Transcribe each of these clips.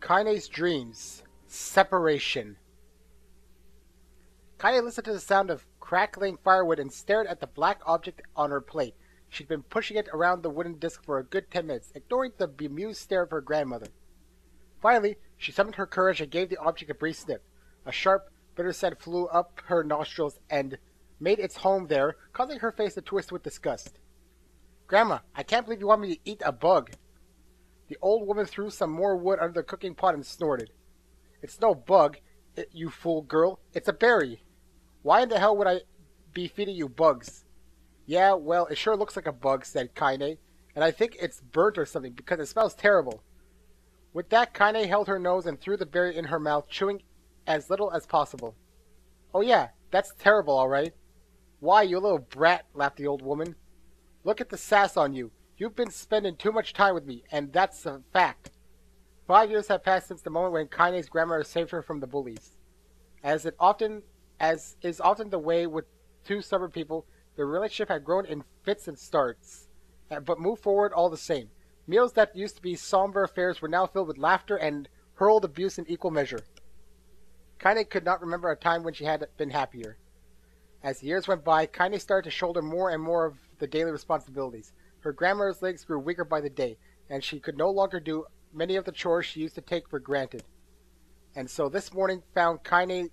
Kaine's dreams. Separation. Kaine listened to the sound of crackling firewood and stared at the black object on her plate. She'd been pushing it around the wooden disc for a good 10 minutes, ignoring the bemused stare of her grandmother. Finally, she summoned her courage and gave the object a brief sniff. A sharp, bitter scent flew up her nostrils and made its home there, causing her face to twist with disgust. "Grandma, I can't believe you want me to eat a bug." The old woman threw some more wood under the cooking pot and snorted. "It's no bug, you fool girl. It's a berry. Why in the hell would I be feeding you bugs?" "Yeah, well, it sure looks like a bug," said Kaine, "and I think it's burnt or something because it smells terrible." With that, Kaine held her nose and threw the berry in her mouth, chewing as little as possible. "Oh yeah, that's terrible, all right." "Why, you little brat," laughed the old woman. "Look at the sass on you. You've been spending too much time with me, and that's a fact." 5 years have passed since the moment when Kaine's grandmother saved her from the bullies. As is often the way with two stubborn people, their relationship had grown in fits and starts, but moved forward all the same. Meals that used to be somber affairs were now filled with laughter and hurled abuse in equal measure. Kaine could not remember a time when she had been happier. As the years went by, Kaine started to shoulder more and more of the daily responsibilities. Her grandmother's legs grew weaker by the day, and she could no longer do many of the chores she used to take for granted. And so this morning found Kaine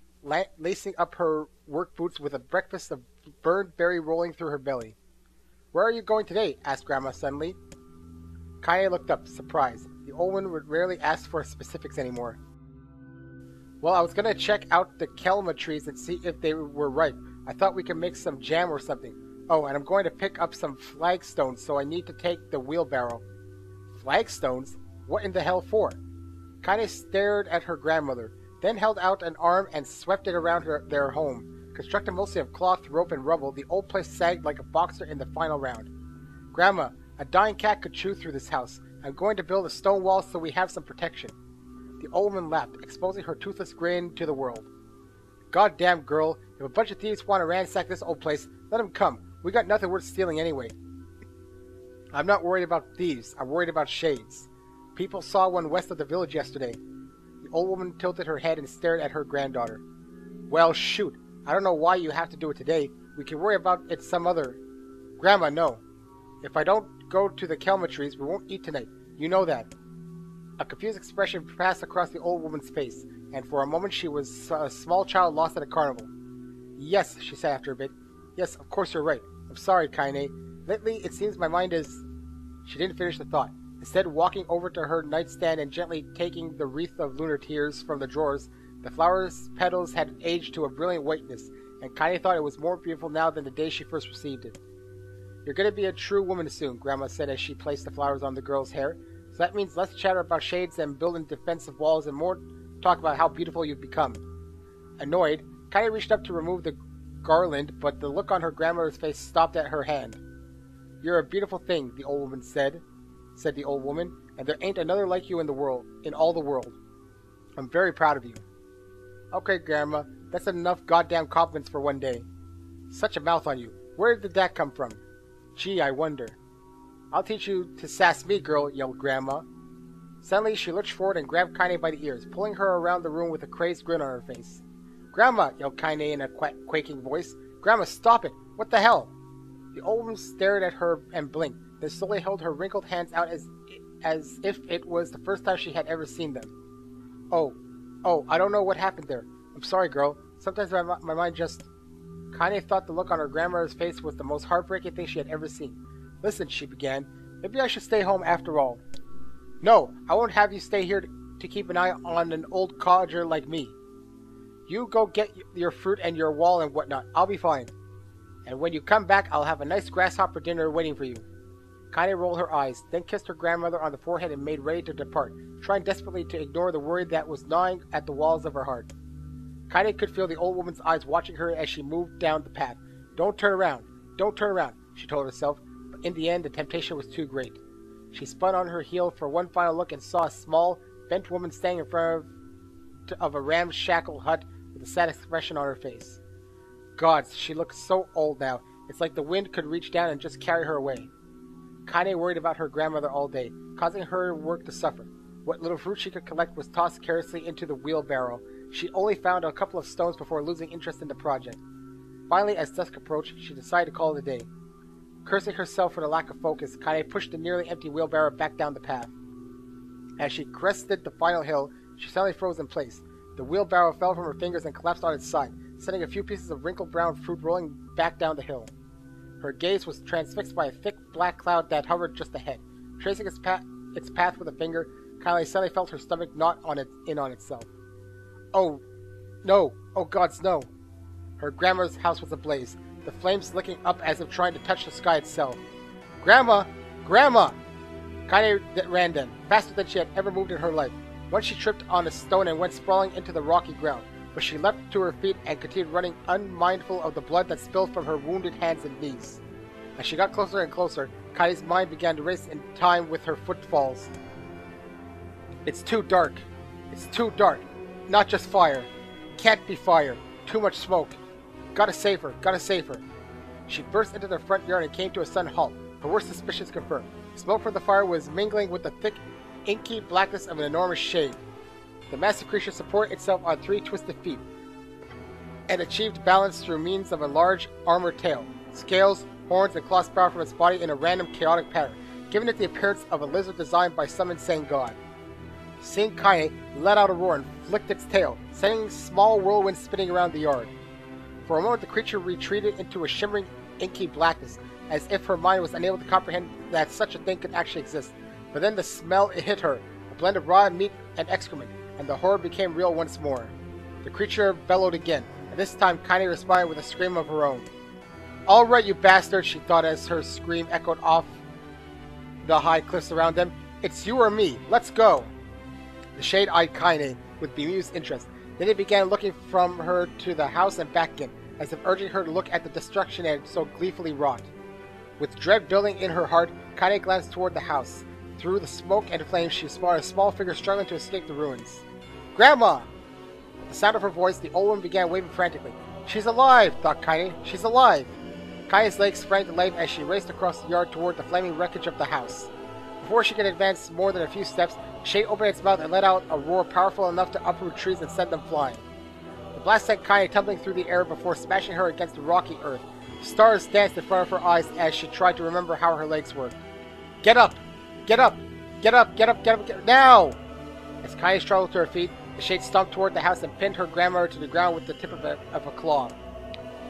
lacing up her work boots with a breakfast of burned berry rolling through her belly. "Where are you going today?" asked Grandma suddenly. Kaine looked up, surprised. The old woman would rarely ask for specifics anymore. "Well, I was going to check out the kelma trees and see if they were ripe. I thought we could make some jam or something. Oh, and I'm going to pick up some flagstones, so I need to take the wheelbarrow." "Flagstones? What in the hell for?" Kaine stared at her grandmother, then held out an arm and swept it around their home. Constructed mostly of cloth, rope, and rubble, the old place sagged like a boxer in the final round. "Grandma, a dying cat could chew through this house. I'm going to build a stone wall so we have some protection." The old woman laughed, exposing her toothless grin to the world. "Goddamn girl, if a bunch of thieves want to ransack this old place, let them come. We got nothing worth stealing anyway." "I'm not worried about thieves. I'm worried about shades. People saw one west of the village yesterday." The old woman tilted her head and stared at her granddaughter. "Well, shoot. I don't know why you have to do it today. We can worry about it some other—" "Grandma, no. If I don't go to the kelma trees, we won't eat tonight. You know that." A confused expression passed across the old woman's face, and for a moment she was a small child lost at a carnival. "Yes," she said after a bit. "Yes, of course you're right. I'm sorry, Kaine. Lately, it seems my mind is—" She didn't finish the thought. Instead, walking over to her nightstand and gently taking the wreath of lunar tears from the drawers, the flower's petals had aged to a brilliant whiteness, and Kaine thought it was more beautiful now than the day she first received it. "You're going to be a true woman soon," Grandma said as she placed the flowers on the girl's hair. "So that means less chatter about shades and building defensive walls and more talk about how beautiful you've become." Annoyed, Kaine reached up to remove the garland, but the look on her grandmother's face stopped at her hand. "You're a beautiful thing," the old woman said the old woman, "and there ain't another like you in the world, in all the world. I'm very proud of you." "Okay, Grandma, that's enough goddamn compliments for one day." "Such a mouth on you. Where did that come from?" "Gee, I wonder." "I'll teach you to sass me, girl," yelled Grandma. Suddenly, she lurched forward and grabbed Kaine by the ears, pulling her around the room with a crazed grin on her face. "Grandma!" yelled Kaine in a quaking voice. "Grandma, stop it! What the hell?" The old woman stared at her and blinked, then slowly held her wrinkled hands out as if it was the first time she had ever seen them. Oh, I don't know what happened there. I'm sorry, girl. Sometimes my mind just—" Kaine thought the look on her grandmother's face was the most heartbreaking thing she had ever seen. "Listen," she began, "maybe I should stay home after all." "No, I won't have you stay here to keep an eye on an old codger like me. You go get your fruit and your wall and whatnot. I'll be fine. And when you come back, I'll have a nice grasshopper dinner waiting for you." Kaine rolled her eyes, then kissed her grandmother on the forehead and made ready to depart, trying desperately to ignore the worry that was gnawing at the walls of her heart. Kaine could feel the old woman's eyes watching her as she moved down the path. "Don't turn around. Don't turn around," she told herself, but in the end the temptation was too great. She spun on her heel for one final look and saw a small, bent woman standing in front of a ramshackle hut with a sad expression on her face. God, she looked so old now. It's like the wind could reach down and just carry her away. Kaine worried about her grandmother all day, causing her work to suffer. What little fruit she could collect was tossed carelessly into the wheelbarrow. She only found a couple of stones before losing interest in the project. Finally, as dusk approached, she decided to call it a day. Cursing herself for the lack of focus, Kaine pushed the nearly empty wheelbarrow back down the path. As she crested the final hill, she suddenly froze in place. The wheelbarrow fell from her fingers and collapsed on its side, sending a few pieces of wrinkled brown fruit rolling back down the hill. Her gaze was transfixed by a thick black cloud that hovered just ahead. Tracing its path with a finger, Kaine suddenly felt her stomach knot in on itself. Oh, no! Oh gods, no! Her grandmother's house was ablaze, the flames licking up as if trying to touch the sky itself. Grandma! Grandma! Kaine ran then, faster than she had ever moved in her life. Once she tripped on a stone and went sprawling into the rocky ground, but she leapt to her feet and continued running, unmindful of the blood that spilled from her wounded hands and knees. As she got closer and closer, Kaine's mind began to race in time with her footfalls. It's too dark. It's too dark. Not just fire. Can't be fire. Too much smoke. Gotta save her. Gotta save her. She burst into the front yard and came to a sudden halt. Her worst suspicions confirmed. Smoke from the fire was mingling with the thick, inky blackness of an enormous shade. The massive creature supported itself on 3 twisted feet and achieved balance through means of a large armored tail, scales, horns, and claws sprout from its body in a random chaotic pattern, giving it the appearance of a lizard designed by some insane god. Seeing Kaine, let out a roar and flicked its tail, sending small whirlwinds spinning around the yard. For a moment the creature retreated into a shimmering, inky blackness, as if her mind was unable to comprehend that such a thing could actually exist. But then the smell hit her, a blend of raw meat and excrement, and the horror became real once more. The creature bellowed again, and this time Kaine responded with a scream of her own. "All right, you bastard," she thought as her scream echoed off the high cliffs around them. "It's you or me. Let's go." The shade eyed Kaine with bemused interest. Then he began looking from her to the house and back again, as if urging her to look at the destruction it had so gleefully wrought. With dread building in her heart, Kaine glanced toward the house. Through the smoke and flames, she saw a small figure struggling to escape the ruins. "Grandma!" At the sound of her voice, the old woman began waving frantically. "She's alive!" thought Kaine. "She's alive!" Kaine's legs sprang to life as she raced across the yard toward the flaming wreckage of the house. Before she could advance more than a few steps, the shade opened its mouth and let out a roar powerful enough to uproot trees and send them flying. The blast sent Kaine tumbling through the air before smashing her against the rocky earth. Stars danced in front of her eyes as she tried to remember how her legs worked. "Get up! Get up! Get up! Get up! Get up! Get up! Now!" As Kaine struggled to her feet, the shade stomped toward the house and pinned her grandmother to the ground with the tip of a claw.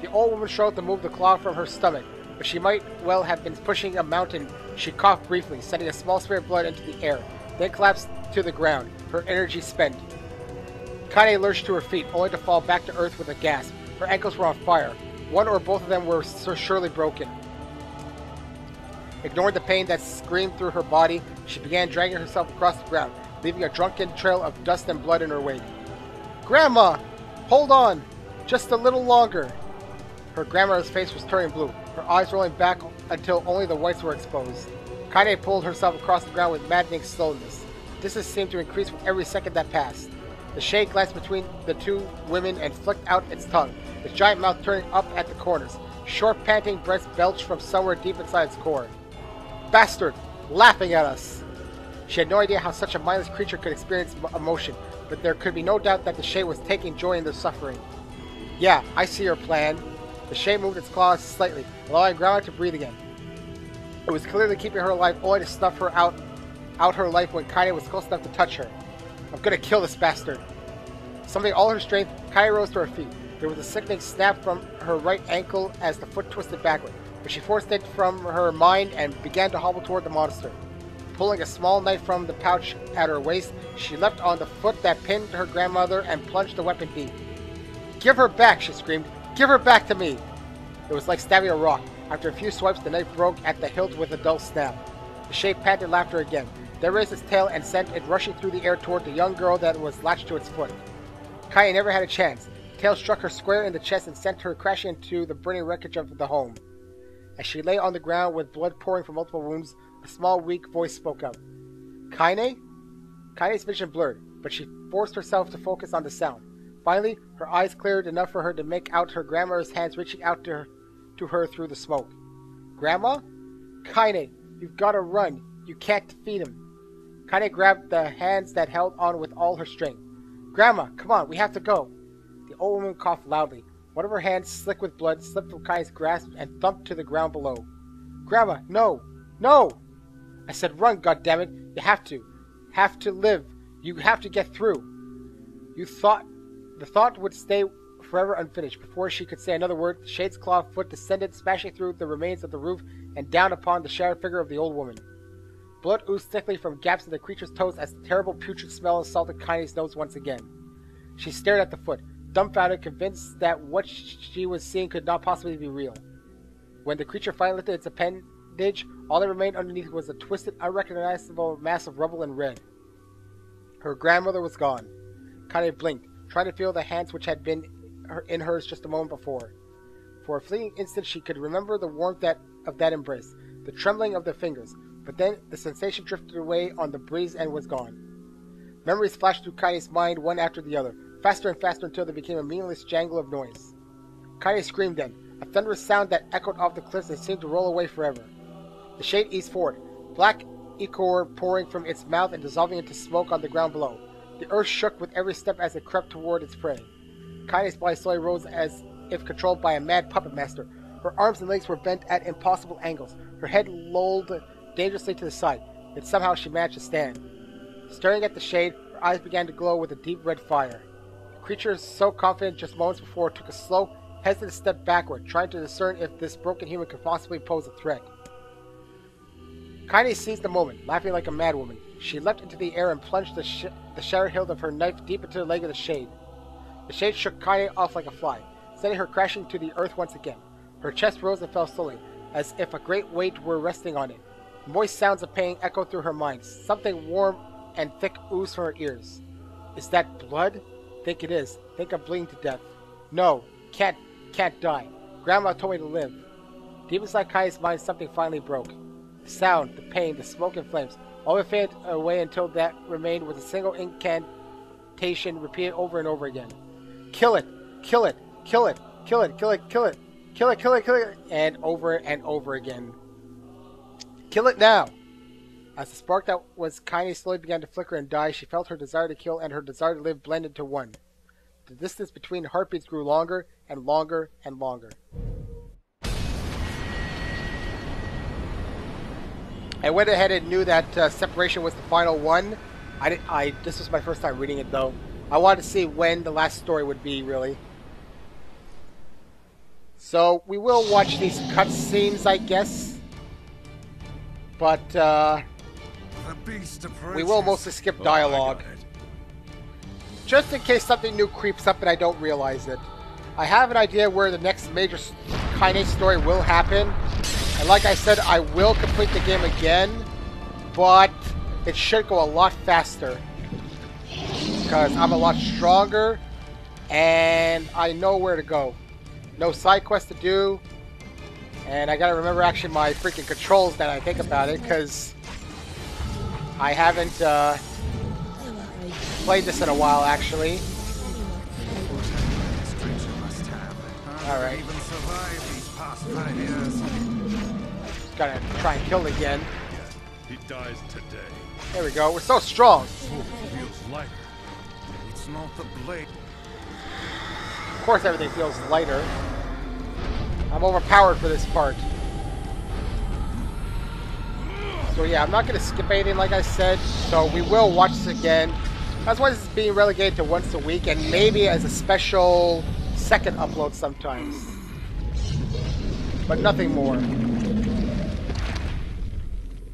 The old woman struggled to move the claw from her stomach, but she might well have been pushing a mountain. She coughed briefly, sending a small spray of blood into the air, then collapsed to the ground, her energy spent. Kaine lurched to her feet, only to fall back to earth with a gasp. Her ankles were on fire. One or both of them were surely broken. Ignoring the pain that screamed through her body, she began dragging herself across the ground, leaving a drunken trail of dust and blood in her wake. "Grandma! Hold on! Just a little longer!" Her grandmother's face was turning blue, her eyes rolling back until only the whites were exposed. Kaine pulled herself across the ground with maddening slowness. Distance seemed to increase with every second that passed. The shade glanced between the two women and flicked out its tongue, its giant mouth turning up at the corners. Short, panting breaths belched from somewhere deep inside its core. "Bastard! Laughing at us!" She had no idea how such a mindless creature could experience emotion, but there could be no doubt that the shade was taking joy in their suffering. "Yeah, I see your plan." The shade moved its claws slightly, allowing Grandma to breathe again. It was clearly keeping her alive, only to snuff her out her life when Kaine was close enough to touch her. "I'm gonna kill this bastard." Summoning all her strength, Kaine rose to her feet. There was a sickening snap from her right ankle as the foot twisted backward, but she forced it from her mind and began to hobble toward the monster. Pulling a small knife from the pouch at her waist, she leapt on the foot that pinned her grandmother and plunged the weapon deep. "Give her back!" she screamed. "Give her back to me!" It was like stabbing a rock. After a few swipes, the knife broke at the hilt with a dull snap. The shade panted laughter again, then raised its tail and sent it rushing through the air toward the young girl that was latched to its foot. Kaine never had a chance. The tail struck her square in the chest and sent her crashing into the burning wreckage of the home. As she lay on the ground with blood pouring from multiple wounds, a small, weak voice spoke up. "Kaine?" Kaine's vision blurred, but she forced herself to focus on the sound. Finally, her eyes cleared enough for her to make out her grandmother's hands reaching out to her through the smoke. "Grandma?" "Kaine, you've got to run. You can't defeat him." Kaine grabbed the hands that held on with all her strength. Grandma, come on, we have to go. The old woman coughed loudly. One of her hands, slick with blood, slipped from Kaine's grasp and thumped to the ground below. Grandma, no! No! I said run, goddammit! You have to. Have to live. You have to get through. The thought would stay forever unfinished. Before she could say another word, the shade's clawed foot descended, smashing through the remains of the roof and down upon the shattered figure of the old woman. Blood oozed thickly from gaps in the creature's toes as the terrible putrid smell assaulted Kaine's nose once again. She stared at the foot, dumbfounded, convinced that what she was seeing could not possibly be real. When the creature finally lifted its appendage, all that remained underneath was a twisted, unrecognizable mass of rubble and red. Her grandmother was gone. Kaine blinked, trying to feel the hands which had been in hers just a moment before. For a fleeting instant she could remember the warmth of that embrace, the trembling of the fingers, but then the sensation drifted away on the breeze and was gone. Memories flashed through Kaine's mind one after the other, faster and faster until they became a meaningless jangle of noise. Kaine screamed then, a thunderous sound that echoed off the cliffs and seemed to roll away forever. The shade eased forward, black ichor pouring from its mouth and dissolving into smoke on the ground below. The earth shook with every step as it crept toward its prey. Kaine's body slowly rose as if controlled by a mad puppet master. Her arms and legs were bent at impossible angles. Her head lolled dangerously to the side, yet somehow she managed to stand. Staring at the shade, her eyes began to glow with a deep red fire. The creature, so confident just moments before, took a slow, hesitant step backward, trying to discern if this broken human could possibly pose a threat. Kaine seized the moment, laughing like a madwoman. She leapt into the air and plunged the shattered hilt of her knife deep into the leg of the shade. The shade shook Kaine off like a fly, sending her crashing to the earth once again. Her chest rose and fell slowly, as if a great weight were resting on it. Moist sounds of pain echoed through her mind. Something warm and thick oozed from her ears. Is that blood? Think it is. Think I'm bleeding to death. No, can't die. Grandma told me to live. Deep inside Kaine's mind, something finally broke. The sound, the pain, the smoke and flames, all were faded away until that remained with a single incantation repeated over and over again. Kill it! Kill it! Kill it! Kill it! Kill it! Kill it! Kill it! Kill it! Kill it! And over again. Kill it now! As the spark that was Kaine slowly began to flicker and die, she felt her desire to kill and her desire to live blend into one. The distance between heartbeats grew longer and longer and longer. I went ahead and knew that separation was the final one. This was my first time reading it, though. I wanted to see when the last story would be, really. So, we will watch these cutscenes, I guess. But, we will mostly skip dialogue. Just in case something new creeps up and I don't realize it. I have an idea where the next major Kaine story will happen. And like I said, I will complete the game again, but it should go a lot faster. Because I'm a lot stronger, and I know where to go. No side quests to do, and I gotta remember actually my freaking controls that I think about it, because I haven't played this in a while, actually. Alright. Gotta try and kill it again. He dies today. There we go. We're so strong. Feels lighter. It's not the blade. Of course, everything feels lighter. I'm overpowered for this part. So yeah, I'm not gonna skip anything, like I said. So we will watch this again. That's why this is being relegated to once a week, and maybe as a special second upload sometimes. But nothing more.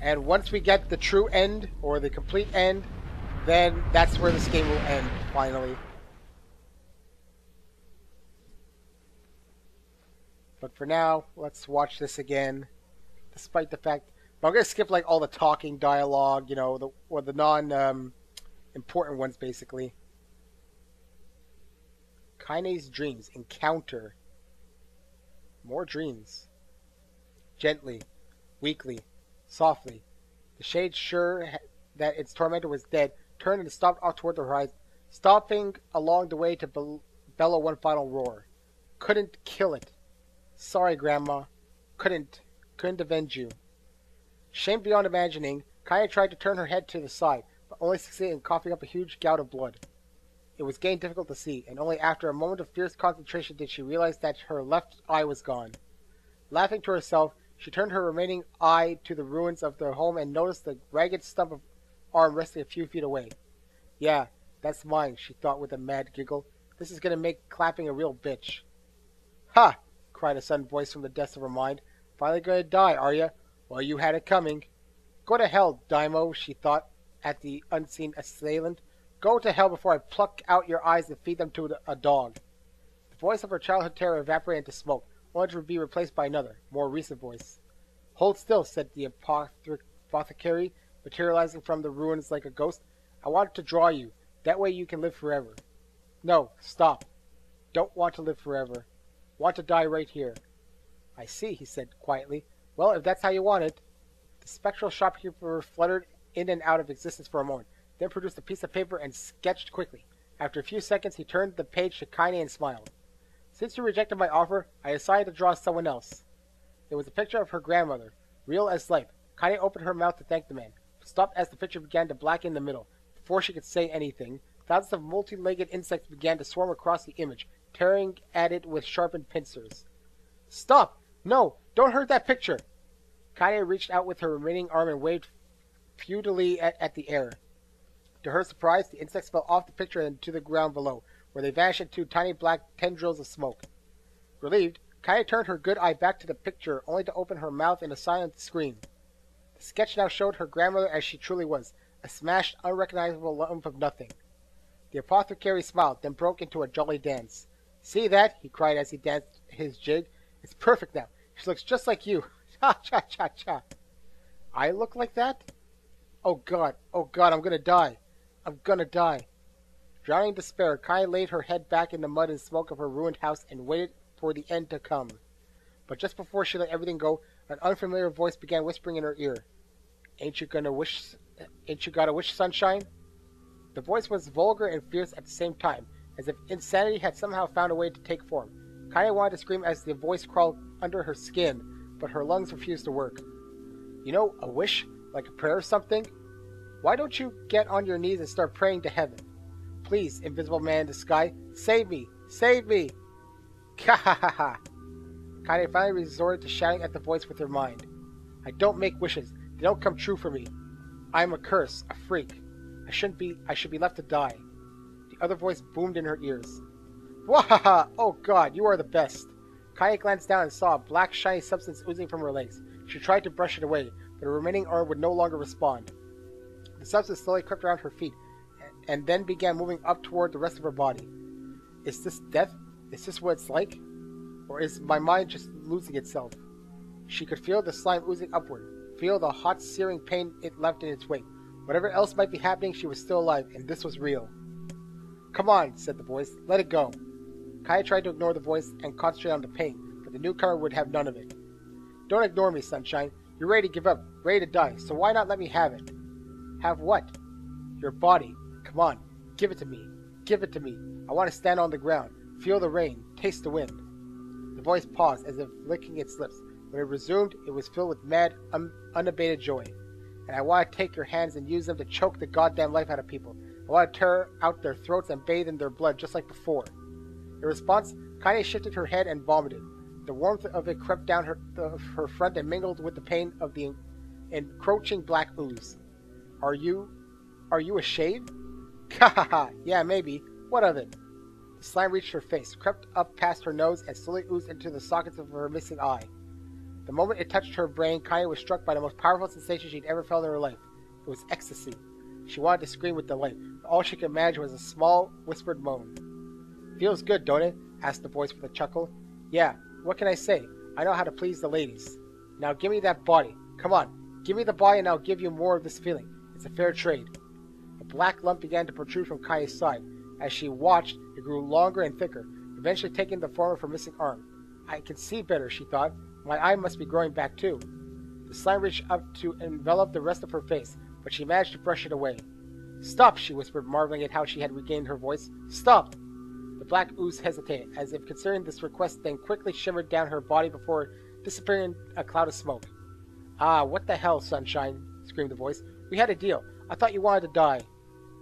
And once we get the true end, or the complete end, then that's where this game will end, finally. But for now, let's watch this again. Despite the fact... But I'm going to skip like all the talking dialogue, you know, the non-important ones, basically. Kaine's dreams. Encounter. More dreams. Gently. Weakly. Softly. The shade, sure that its tormentor was dead, turned and stopped off toward the horizon, stopping along the way to bellow one final roar. Couldn't kill it. Sorry, Grandma. Couldn't avenge you. Shamed beyond imagining, Kaine tried to turn her head to the side, but only succeeded in coughing up a huge gout of blood. It was getting difficult to see, and only after a moment of fierce concentration did she realize that her left eye was gone. Laughing to herself, she turned her remaining eye to the ruins of their home and noticed the ragged stump of arm resting a few feet away. Yeah, that's mine, she thought with a mad giggle. This is going to make clapping a real bitch. Ha! Cried a sudden voice from the depths of her mind. Finally going to die, are you? Well, you had it coming. Go to hell, Daimo, she thought at the unseen assailant. Go to hell before I pluck out your eyes and feed them to a dog. The voice of her childhood terror evaporated into smoke, only to be replaced by another, more recent voice. Hold still, said the apothecary, materializing from the ruins like a ghost. I want to draw you. That way you can live forever. No, stop. Don't want to live forever. Want to die right here. I see, he said quietly. Well, if that's how you want it. The spectral shopkeeper fluttered in and out of existence for a moment, then produced a piece of paper and sketched quickly. After a few seconds, he turned the page to Kaine and smiled. Since you rejected my offer, I decided to draw someone else. It was a picture of her grandmother, real as life. Kaine opened her mouth to thank the man, but stopped as the picture began to blacken in the middle. Before she could say anything, thousands of multi-legged insects began to swarm across the image, tearing at it with sharpened pincers. Stop! No! Don't hurt that picture! Kaine reached out with her remaining arm and waved futilely at the air. To her surprise, the insects fell off the picture and to the ground below, where they vanished into tiny black tendrils of smoke. Relieved, Kaine turned her good eye back to the picture, only to open her mouth in a silent scream. The sketch now showed her grandmother as she truly was, a smashed, unrecognizable lump of nothing. The apothecary smiled, then broke into a jolly dance. See that? He cried as he danced his jig. It's perfect now. She looks just like you. Cha-cha-cha-cha. I look like that? Oh God, I'm gonna die. I'm gonna die. Drowning in despair, Kaine laid her head back in the mud and smoke of her ruined house and waited for the end to come. But just before she let everything go, an unfamiliar voice began whispering in her ear. Ain't you got a wish, sunshine? The voice was vulgar and fierce at the same time, as if insanity had somehow found a way to take form. Kaine wanted to scream as the voice crawled under her skin, but her lungs refused to work. You know, a wish? Like a prayer or something? Why don't you get on your knees and start praying to heaven? Please, invisible man in the sky, save me! Save me! Ha ha ha ha! Kaine finally resorted to shouting at the voice with her mind. I don't make wishes. They don't come true for me. I am a curse, a freak. I should be left to die. The other voice boomed in her ears. Wahaha! Oh God, you are the best! Kaine glanced down and saw a black shiny substance oozing from her legs. She tried to brush it away, but her remaining arm would no longer respond. The substance slowly crept around her feet, and then began moving up toward the rest of her body. Is this death? Is this what it's like? Or is my mind just losing itself? She could feel the slime oozing upward, feel the hot, searing pain it left in its wake. Whatever else might be happening, she was still alive, and this was real. Come on, said the voice. Let it go. Kaine tried to ignore the voice and concentrate on the pain, but the newcomer would have none of it. Don't ignore me, sunshine. You're ready to give up, ready to die, so why not let me have it? Have what? Your body. Come on, give it to me. Give it to me. I want to stand on the ground, feel the rain, taste the wind. The voice paused, as if licking its lips. When it resumed, it was filled with mad, unabated joy. And I want to take your hands and use them to choke the goddamn life out of people. I want to tear out their throats and bathe in their blood just like before. In response, Kaine shifted her head and vomited. The warmth of it crept down her front and mingled with the pain of the encroaching black ooze. Are you a shade? Ha ha ha! Yeah, maybe. What of it? The slime reached her face, crept up past her nose, and slowly oozed into the sockets of her missing eye. The moment it touched her brain, Kaine was struck by the most powerful sensation she'd ever felt in her life. It was ecstasy. She wanted to scream with delight, but all she could imagine was a small, whispered moan. Feels good, don't it? Asked the voice with a chuckle. Yeah, what can I say? I know how to please the ladies. Now give me that body. Come on, give me the body and I'll give you more of this feeling. It's a fair trade. A black lump began to protrude from Kaine's side. As she watched, it grew longer and thicker, eventually taking the form of her missing arm. I can see better, she thought. My eye must be growing back too. The slime reached up to envelop the rest of her face, but she managed to brush it away. Stop, she whispered, marveling at how she had regained her voice. Stop! The black ooze hesitated, as if considering this request, then quickly shimmered down her body before disappearing in a cloud of smoke. Ah, what the hell, sunshine? Screamed the voice. We had a deal. I thought you wanted to die.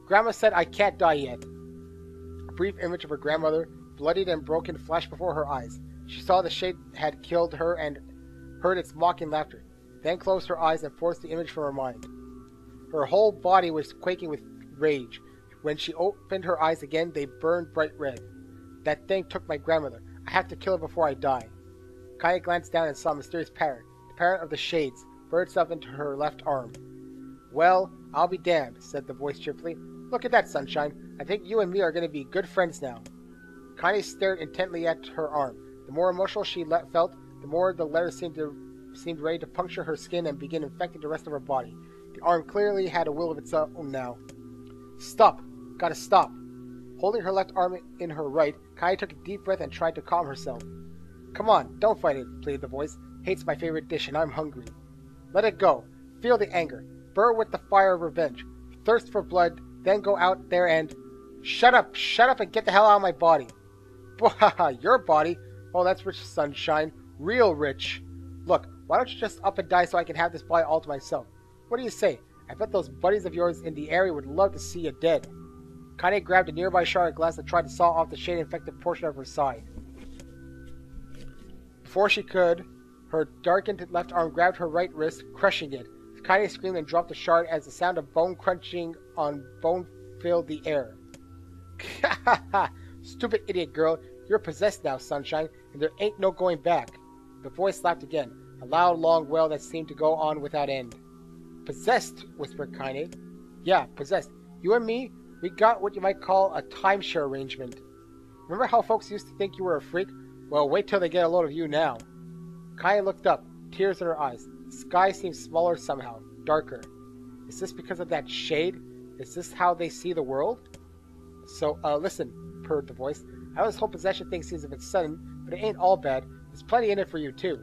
Grandma said I can't die yet. A brief image of her grandmother, bloodied and broken, flashed before her eyes. She saw the shade had killed her and heard its mocking laughter, then closed her eyes and forced the image from her mind. Her whole body was quaking with rage. When she opened her eyes again, they burned bright red. That thing took my grandmother. I have to kill her before I die. Kaine glanced down and saw a mysterious pattern. The pattern of the shades burned itself into her left arm. Well, I'll be damned, said the voice cheerfully. Look at that, Sunshine. I think you and me are going to be good friends now. Kaine stared intently at her arm. The more emotional she felt, the more the letter seemed ready to puncture her skin and begin infecting the rest of her body. The arm clearly had a will of its own now. Stop! Gotta stop! Holding her left arm in her right, Kaine took a deep breath and tried to calm herself. Come on, don't fight it, pleaded the voice. Hate's my favorite dish and I'm hungry. Let it go. Feel the anger. Burn with the fire of revenge. Thirst for blood, then go out there and... Shut up and get the hell out of my body. Bwahaha, your body? Oh, that's rich, Sunshine. Real rich. Look, why don't you just up and die so I can have this body all to myself? What do you say? I bet those buddies of yours in the area would love to see you dead. Kaine grabbed a nearby shard of glass and tried to saw off the shade-infected portion of her side. Before she could, her darkened left arm grabbed her right wrist, crushing it. Kaine screamed and dropped the shard as the sound of bone crunching on bone filled the air. Ha ha! Stupid idiot girl, you're possessed now, Sunshine, and there ain't no going back. The voice laughed again, a loud, long wail that seemed to go on without end. Possessed, whispered Kaine. Yeah, possessed. You and me, we got what you might call a timeshare arrangement. Remember how folks used to think you were a freak? Well, wait till they get a load of you now. Kaine looked up, tears in her eyes. The sky seemed smaller somehow, darker. Is this because of that shade? Is this how they see the world? So, listen, purred the voice. I know this whole possession thing seems a bit sudden, but it ain't all bad. There's plenty in it for you, too.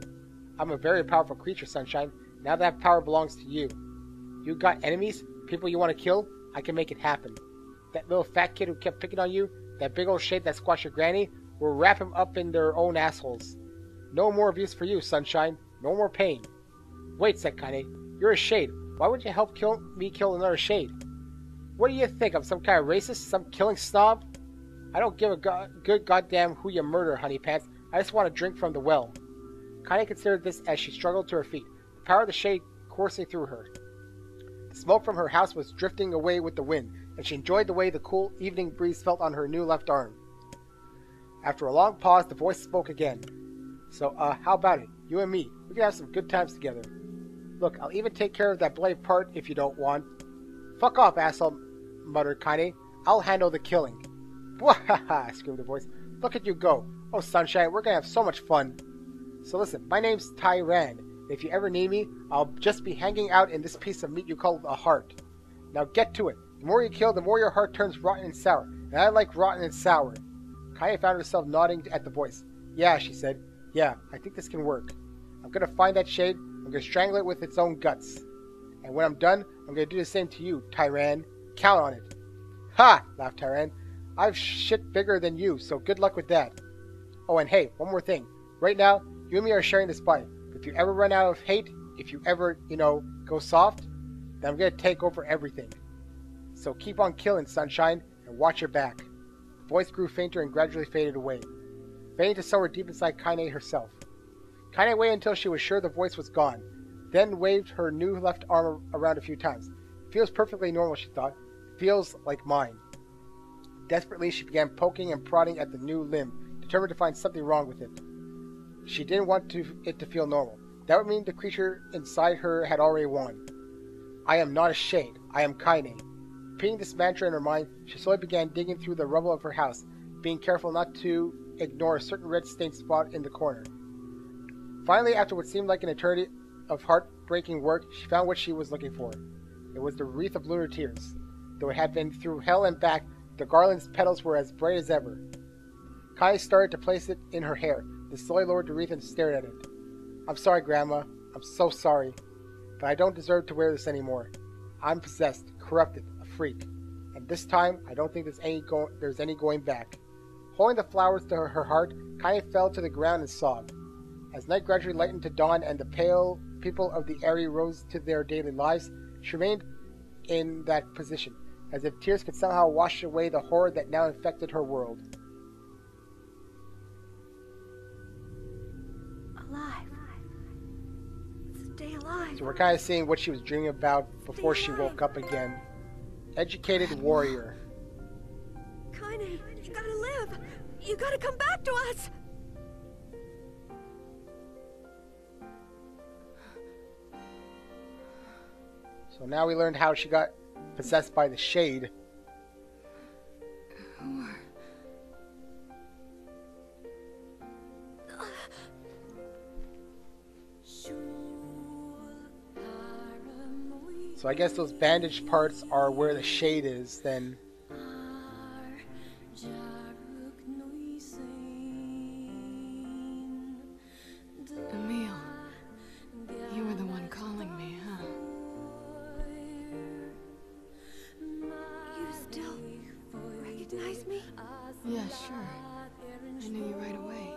I'm a very powerful creature, Sunshine. Now that power belongs to you. You got enemies? People you want to kill? I can make it happen. That little fat kid who kept picking on you, that big old shade that squashed your granny, we'll wrap him up in their own assholes. No more abuse for you, Sunshine. No more pain. Wait, said Kaine. You're a shade. Why would you help me kill another shade? What do you think? I'm some kind of racist? Some killing snob? I don't give a good goddamn who you murder, honey pants. I just want to drink from the well. Kaine considered this as she struggled to her feet, the power of the shade coursing through her. The smoke from her house was drifting away with the wind, and she enjoyed the way the cool evening breeze felt on her new left arm. After a long pause, the voice spoke again. So, how about it? You and me. We can have some good times together. Look, I'll even take care of that bloody part if you don't want. Fuck off, asshole, muttered Kaine. I'll handle the killing. Bwahaha, screamed the voice. Look at you go. Oh, Sunshine, we're gonna have so much fun. So listen, my name's Tyran. If you ever need me, I'll just be hanging out in this piece of meat you call a heart. Now get to it. The more you kill, the more your heart turns rotten and sour. And I like rotten and sour. Kaine found herself nodding at the voice. Yeah, she said. Yeah, I think this can work. I'm gonna find that shade. I'm gonna strangle it with its own guts. And when I'm done, I'm gonna do the same to you, Tyran. Count on it. Ha! Laughed Tyran. I've shit bigger than you, so good luck with that. Oh, and hey, one more thing. Right now, you and me are sharing this body. If you ever run out of hate, if you ever, go soft, then I'm gonna take over everything. So keep on killing, Sunshine, and watch your back. The voice grew fainter and gradually faded away, fading to somewhere deep inside Kaine herself. Kaine waited until she was sure the voice was gone, then waved her new left arm around a few times. Feels perfectly normal, she thought. Feels like mine. Desperately, she began poking and prodding at the new limb, determined to find something wrong with it. She didn't want it to feel normal. That would mean the creature inside her had already won. I am not a shade. I am Kaine. Repeating this mantra in her mind, she slowly began digging through the rubble of her house, being careful not to ignore a certain red-stained spot in the corner. Finally, after what seemed like an eternity of heartbreaking work, she found what she was looking for. It was the wreath of lunar tears. Though it had been through hell and back, the garland's petals were as bright as ever. Kaine started to place it in her hair, then slowly lowered the wreath and stared at it. I'm sorry, Grandma. I'm so sorry. But I don't deserve to wear this anymore. I'm possessed, corrupted, a freak. And this time, I don't think there's any going back. Holding the flowers to her heart, Kaine fell to the ground and sobbed. As night gradually lightened to dawn and the pale people of the area rose to their daily lives, she remained in that position, as if tears could somehow wash away the horror that now infected her world. Alive. Stay alive. So we're kind of seeing what she was dreaming about before she woke up again. Educated warrior. Kaine, you gotta live. You gotta come back to us. So now we learned how she got possessed by the shade. So I guess those bandaged parts are where the shade is then. Emil, you were the one calling me, huh? You still recognize me? Yeah, sure. I knew you right away.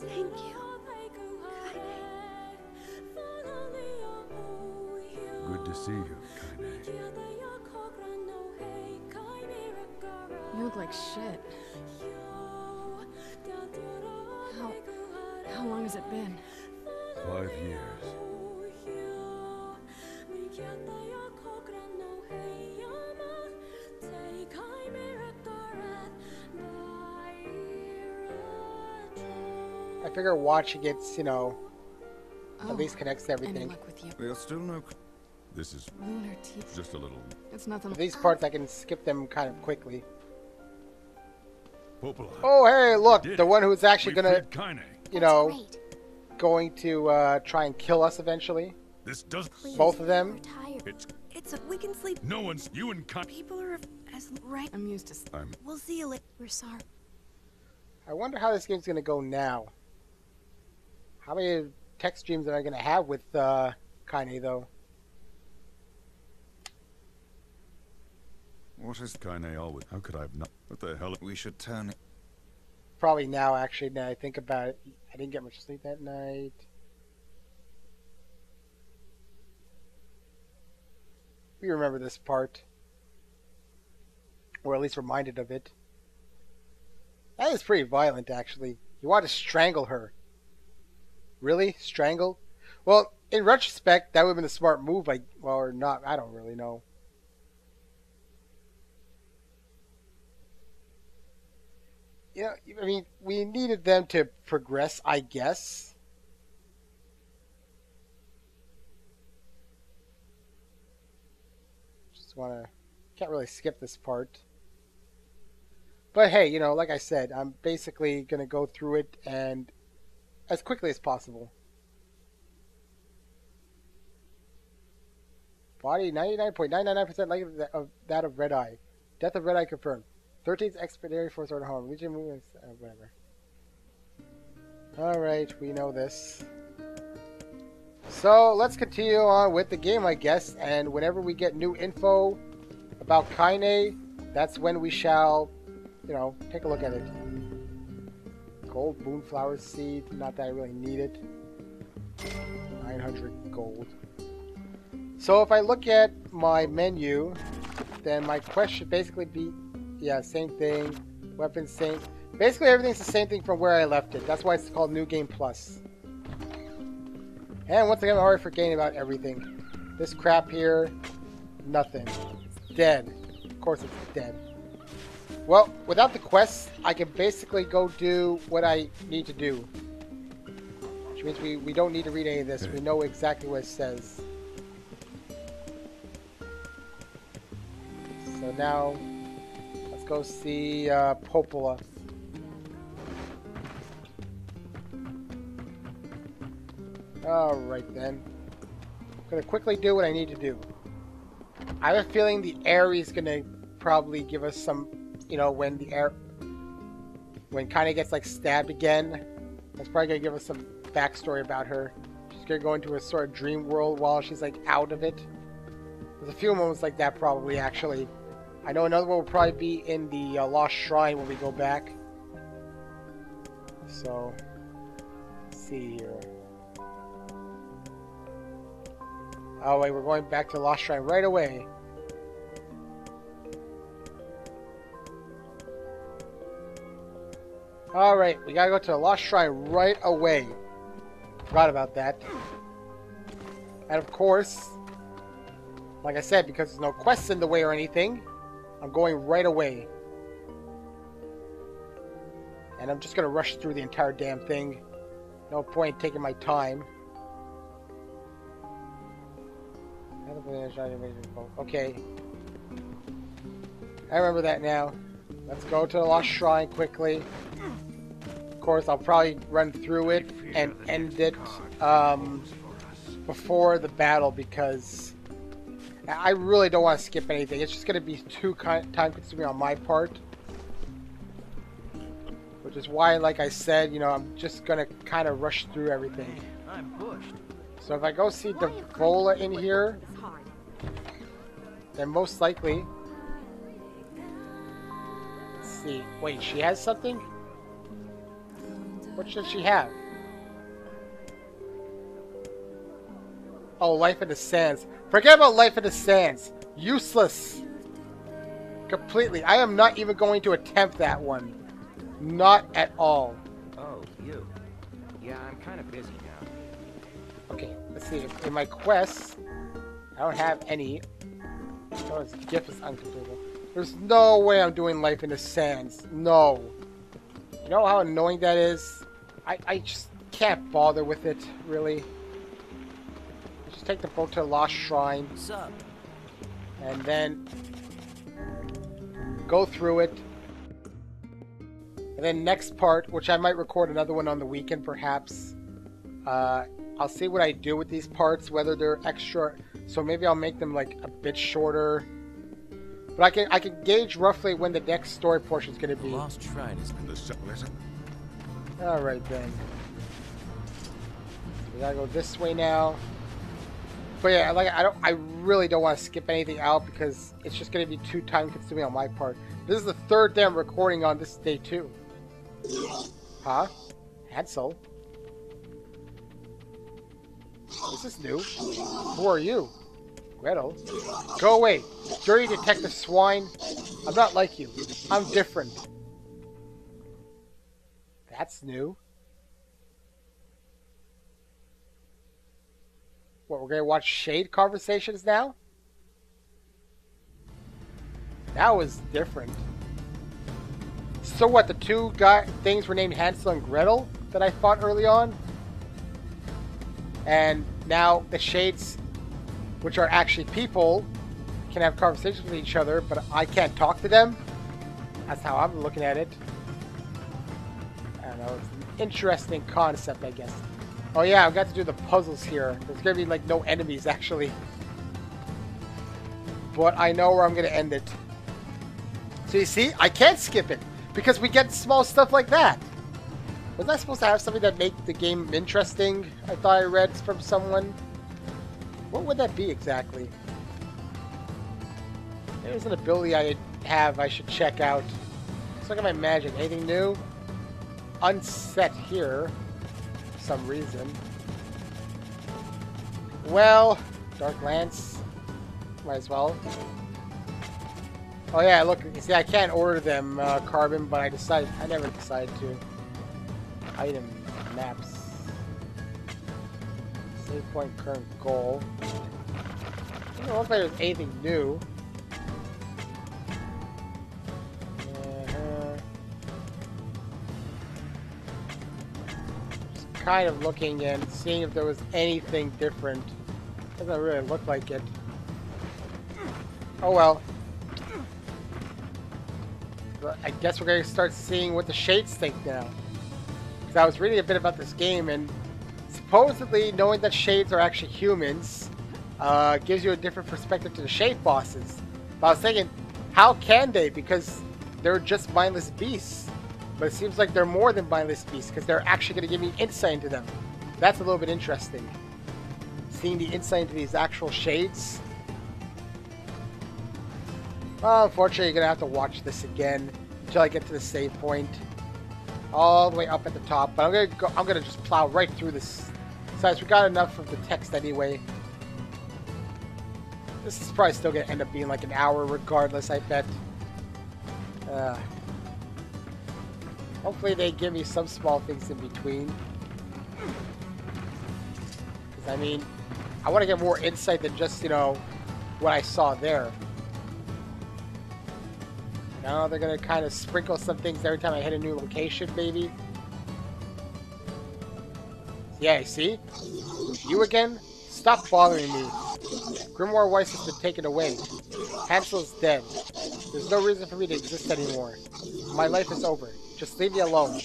Thank you. Good to see you, Kaine. You look like shit. How long has it been? 5 years. I figure watching it's, you know, Oh, at least connects to any everything. luck with you? There's still no... This is Lunar teeth. just a little... It's nothing. These parts I can skip them kind of quickly. Popola. Oh, hey, look, We did the it. one who's actually We gonna, freed Kaine. you know, Great. going to try and kill us eventually. This does... Please, Both of them? We're tired. It's... We can sleep. No one's... You and Kaine... People are as right. I'm used to. We'll see you later. We're sorry. I wonder how this game's gonna go now. How many text streams am I gonna have with Kaine though? What is Kaine always... How could I have not... What the hell... We should turn it... Probably now, actually, now I think about it. I didn't get much sleep that night. We remember this part. Or at least reminded of it. That is pretty violent, actually. You want to strangle her. Really? Strangle? Well, in retrospect, that would have been a smart move, well, or not, I don't really know. You know, I mean, we needed them to progress, I guess. Just want to... Can't really skip this part. But hey, you know, like I said, I'm basically going to go through it and as quickly as possible. Body 99.999% like that of Red Eye. Death of Red Eye confirmed. 13th Expeditionary Force Order Home. Legion movements, whatever. Alright, we know this. So, let's continue on with the game, I guess. And whenever we get new info about Kaine, that's when we shall, you know, take a look at it. Gold Moonflower Seed. Not that I really need it. 900 gold. So, if I look at my menu, then my quest should basically be... Yeah, same thing. Weapons, same. Basically, everything's the same thing from where I left it. That's why it's called New Game Plus. And once again, I'm already forgetting about everything. This crap here, nothing. It's dead. Of course it's dead. Well, without the quests, I can basically go do what I need to do. Which means we don't need to read any of this. We know exactly what it says. So now... go see Popola. Alright then. I'm gonna quickly do what I need to do. I have a feeling the Ares gonna probably give us some, you know, when Kaine gets like stabbed again, that's probably gonna give us some backstory about her. She's gonna go into a sort of dream world while she's like out of it. There's a few moments like that probably actually. I know another one will probably be in the Lost Shrine when we go back. So, let's see here. Oh wait, we're going back to Lost Shrine right away. Alright, we gotta go to the Lost Shrine right away. Forgot about that. And of course, like I said, because there's no quests in the way or anything, I'm going right away. And I'm just gonna rush through the entire damn thing. No point taking my time. Okay. I remember that now. Let's go to the Lost Shrine quickly. Of course, I'll probably run through it and end it before the battle because I really don't want to skip anything. It's just going to be too time-consuming on my part. Which is why, like I said, you know, I'm just going to kind of rush through everything. I'm pushed. So if I go see Devola in here, then most likely... Let's see. Wait, she has something? What should she have? Oh, Life in the Sands. Forget about Life in the Sands. Useless. Completely. I am not even going to attempt that one. Not at all. Oh, you. Yeah, I'm kind of busy now. Okay, let's see. In my quests, I don't have any. Oh, his gift is uncompletable. There's no way I'm doing Life in the Sands. No. You know how annoying that is? I just can't bother with it, really. Just take the boat to the Lost Shrine. What's up? And then go through it. And then next part, which I might record another one on the weekend perhaps. I'll see what I do with these parts, whether they're extra. So maybe I'll make them like a bit shorter. But I can gauge roughly when the next story portion is going to be. The Lost Shrine is in the subletter. All right then. We gotta go this way now. But yeah, like I really don't want to skip anything out because it's just going to be too time consuming on my part. This is the third day I'm recording on this day too. Huh? Hansel? Is this new? Who are you? Gretel? Go away, dirty detective swine. I'm not like you. I'm different. That's new. What, we're gonna watch Shade conversations now? That was different. So what, the two things were named Hansel and Gretel that I fought early on? And now the Shades, which are actually people, can have conversations with each other, but I can't talk to them? That's how I'm looking at it. I don't know, it's an interesting concept, I guess. Oh yeah, I've got to do the puzzles here. There's gonna be like no enemies, actually. But I know where I'm gonna end it. So you see, I can't skip it, because we get small stuff like that. Wasn't I supposed to have something that make the game interesting? I thought I read from someone. What would that be exactly? There's an ability I have I should check out. Let's look at my magic. Anything new? Unset here. For some reason. Well, Dark Lance. Might as well. Oh yeah, look, you see I can't order them, Carbon, but I never decided to. Item maps. Save point current goal. I don't know if there's anything new. Just kind of looking and seeing if there was anything different. Doesn't really look like it. Oh well. But I guess we're going to start seeing what the Shades think now. Because I was reading a bit about this game, and supposedly knowing that Shades are actually humans gives you a different perspective to the Shade bosses. But I was thinking, how can they? Because they're just mindless beasts. But it seems like they're more than mindless beasts, because they're actually going to give me insight into them. That's a little bit interesting. Seeing the insight into these actual Shades. Well, unfortunately, you're going to have to watch this again until I get to the save point. All the way up at the top. But I'm gonna just plow right through this. Besides, we got enough of the text anyway. This is probably still gonna end up being like an hour regardless, I bet. Hopefully they give me some small things in between. Because, I mean, I want to get more insight than just, you know, what I saw there. Now they're going to kind of sprinkle some things every time I hit a new location, maybe. Yeah, see? You again? Stop bothering me. Grimoire Weiss has been taken away. Hansel's dead. There's no reason for me to exist anymore. My life is over. Just leave me alone.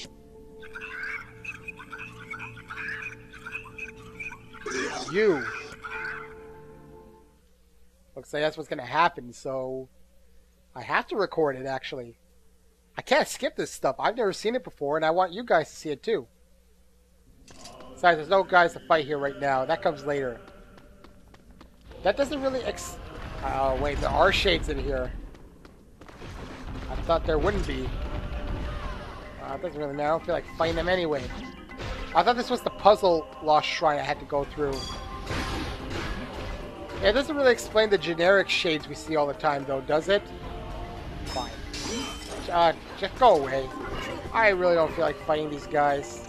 You. Looks like that's what's going to happen, so I have to record it, actually. I can't skip this stuff. I've never seen it before, and I want you guys to see it, too. Besides, there's no guys to fight here right now. That comes later. That doesn't really oh, wait, there are shades in here. I thought there wouldn't be. It doesn't really matter. I don't feel like fighting them anyway. I thought this was the puzzle Lost Shrine I had to go through. Yeah, it doesn't really explain the generic shades we see all the time, though, does it? Fine. Just go away. I really don't feel like fighting these guys.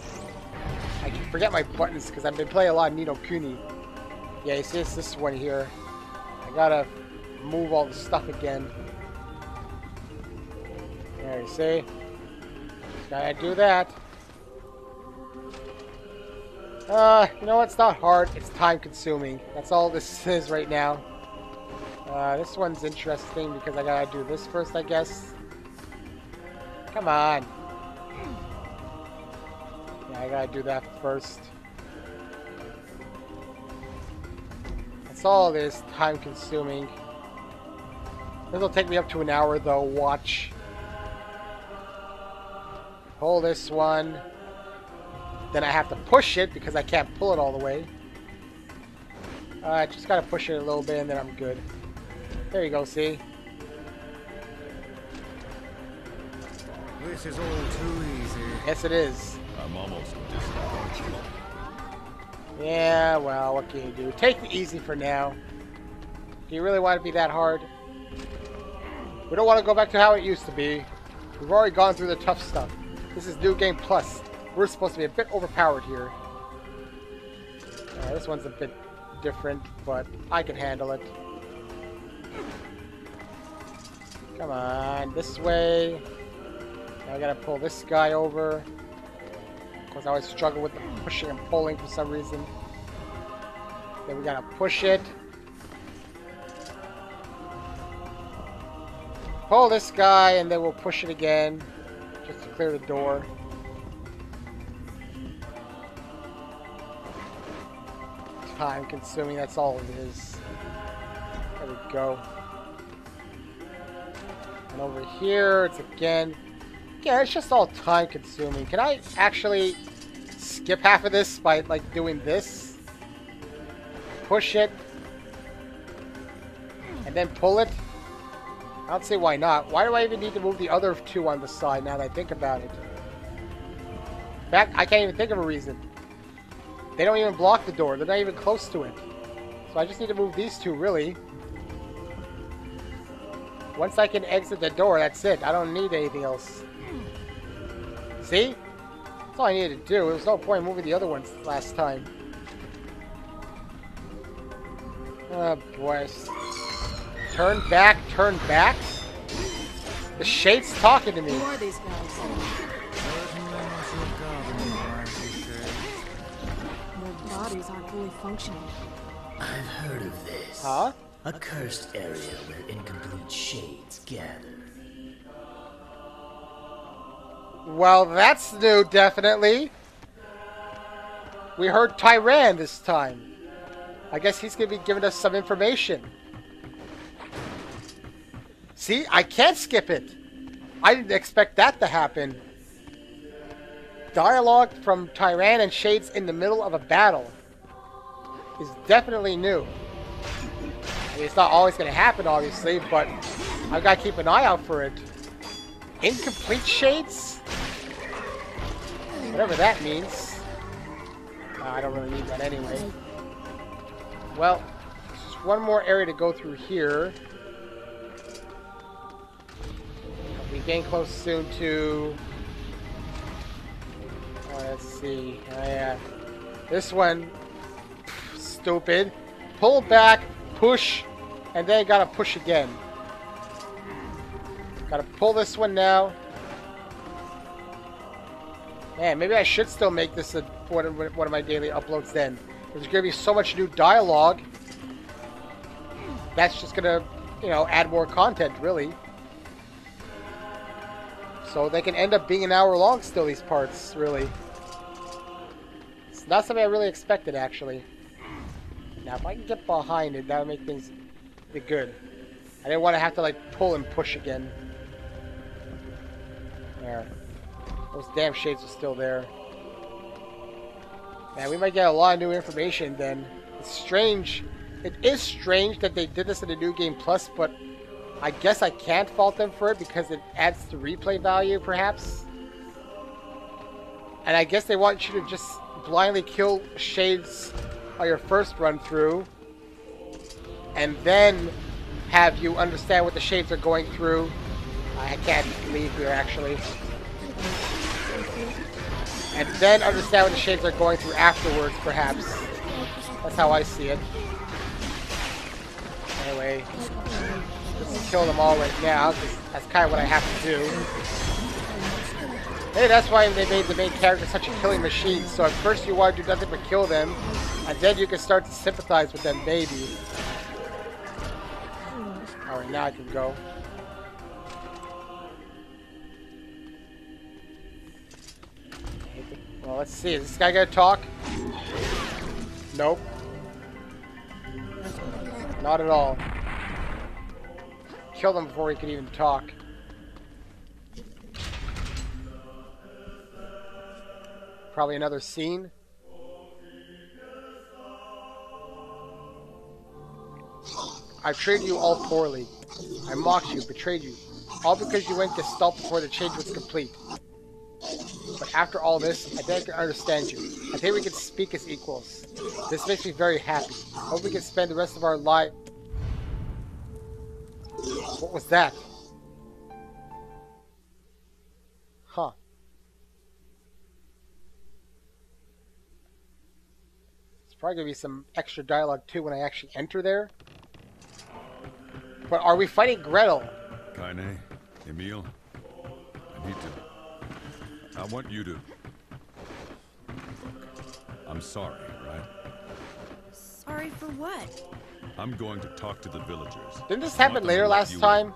I can forget my buttons because I've been playing a lot of Ni no Kuni. Yeah, you see, it's this one here. I gotta move all the stuff again. There, you see? Just gotta do that. You know what? It's not hard. It's time consuming. That's all this is right now. This one's interesting because I gotta do this first, I guess. Come on. Yeah, I gotta do that first. That's all it is. Time consuming. This will take me up to an hour though. Watch. Pull this one. Then I have to push it because I can't pull it all the way. I just gotta push it a little bit and then I'm good. There you go, see? This is all too easy. Yes, it is. I'm almost disappointed. Yeah, well, what can you do? Take it easy for now. Do you really want it to be that hard? We don't want to go back to how it used to be. We've already gone through the tough stuff. This is New Game Plus. We're supposed to be a bit overpowered here. This one's a bit different, but I can handle it. Come on, this way. Now I gotta pull this guy over. Of course, I always struggle with the pushing and pulling for some reason. Then we gotta push it. Pull this guy, and then we'll push it again, just to clear the door. Time consuming, that's all it is. There we go. And over here, it's again... Yeah, it's just all time consuming. Can I actually skip half of this by, like, doing this? Push it. And then pull it? I don't see why not. Why do I even need to move the other two on the side now that I think about it? In fact, I can't even think of a reason. They don't even block the door. They're not even close to it. So I just need to move these two, really. Once I can exit the door, that's it. I don't need anything else. See? That's all I needed to do. There was no point in moving the other ones last time. Oh, boy. Turn back, turn back? The shade's talking to me. Who are these guys? Their bodies aren't fully functioning. I've heard of this. Huh? A cursed area where incomplete shades gather. Well, that's new, definitely. We heard Tyran this time. I guess he's going to be giving us some information. See, I can't skip it. I didn't expect that to happen. Dialogue from Tyran and Shades in the middle of a battle is definitely new. I mean, it's not always going to happen, obviously, but I've got to keep an eye out for it. Incomplete Shades? Whatever that means. I don't really need that anyway. Well, one more area to go through here. I'll be getting close soon to... Oh, let's see. Oh, yeah. This one... Stupid. Pull back, push, and then gotta push again. Gotta pull this one now. Man, maybe I should still make this one of my daily uploads then. There's gonna be so much new dialogue. That's just gonna, you know, add more content, really. So they can end up being an hour long still, these parts, really. It's not something I really expected, actually. Now, if I can get behind it, that would make things good. I didn't want to have to, like, pull and push again. There. Those damn shades are still there. Man, we might get a lot of new information then. It's strange. It is strange that they did this in the New Game Plus, but I guess I can't fault them for it because it adds to replay value, perhaps. And I guess they want you to just blindly kill shades on your first run through, and then have you understand what the shades are going through. I can't leave here, actually. And then understand what the shades are going through afterwards, perhaps. That's how I see it. Anyway, let's kill them all right now, because that's kind of what I have to do. Hey, that's why they made the main character such a killing machine. So at first you want to do nothing but kill them, and then you can start to sympathize with them, maybe. Alright, now I can go. Well, let's see. Is this guy gonna talk? Nope. Not at all. Kill him before he could even talk. Probably another scene. I've treated you all poorly. I mocked you, betrayed you. All because you went Gestalt before the change was complete. But after all this, I think I can understand you. I think we can speak as equals. This makes me very happy. Hope we can spend the rest of our life... What was that? Huh. There's probably going to be some extra dialogue too when I actually enter there. But are we fighting Gretel? Kaine, Emil, I need to... I want you to... I'm sorry, right? Sorry for what? I'm going to talk to the villagers. Didn't this happen later last time?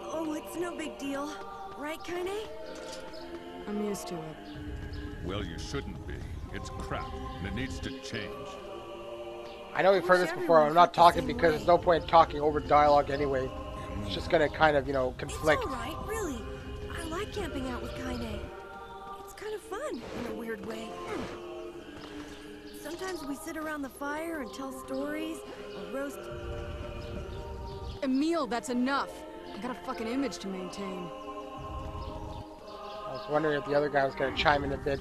Oh, it's no big deal. Right, Kaine? I'm used to it. Well, you shouldn't be. It's crap, and it needs to change. I know we've heard this before. I'm not talking because there's no point in talking over dialogue anyway. It's just gonna kind of, you know, conflict. It's alright, really. I like camping out with Kaine. It's kind of fun, in a weird way. Sometimes we sit around the fire and tell stories, or roast... Emil, that's enough. I got a fucking image to maintain. I was wondering if the other guy was gonna chime in a bit.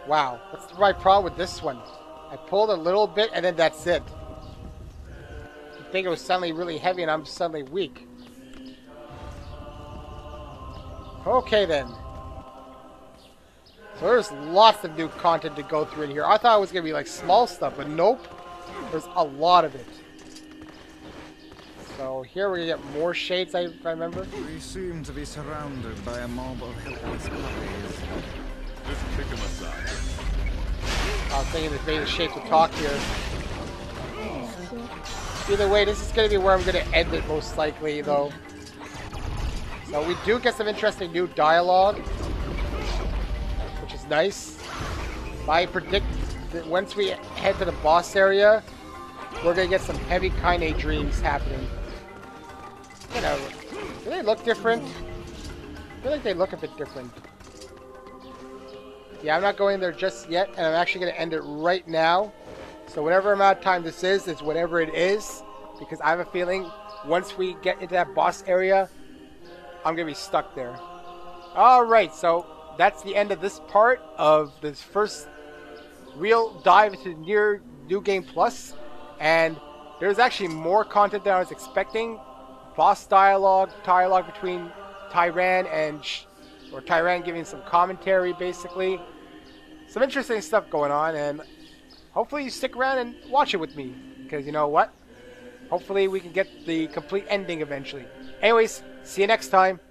Wow, what's my problem with this one? I pulled a little bit and then that's it. You think it was suddenly really heavy and I'm suddenly weak. Okay then. So there's lots of new content to go through in here. I thought it was going to be like small stuff, but nope. There's a lot of it. So here we're going to get more shades, if I remember. We seem to be surrounded by a mob of helpless puppies. Just kick him aside. I was thinking that maybe the shades would talk here. Either way, this is going to be where I'm going to end it most likely, though. So we do get some interesting new dialogue, which is nice. I predict that once we head to the boss area, we're going to get some heavy Kaine dreams happening. You know, do they look different? I feel like they look a bit different. Yeah, I'm not going there just yet, and I'm actually going to end it right now. So whatever amount of time this is whatever it is, because I have a feeling once we get into that boss area, I'm going to be stuck there. Alright, so that's the end of this part of this first real dive into Nier New Game Plus, and there's actually more content than I was expecting. Boss dialogue between Tyran and or Tyran giving some commentary, basically. Some interesting stuff going on, and hopefully you stick around and watch it with me, because you know what? Hopefully we can get the complete ending eventually. Anyways, see you next time.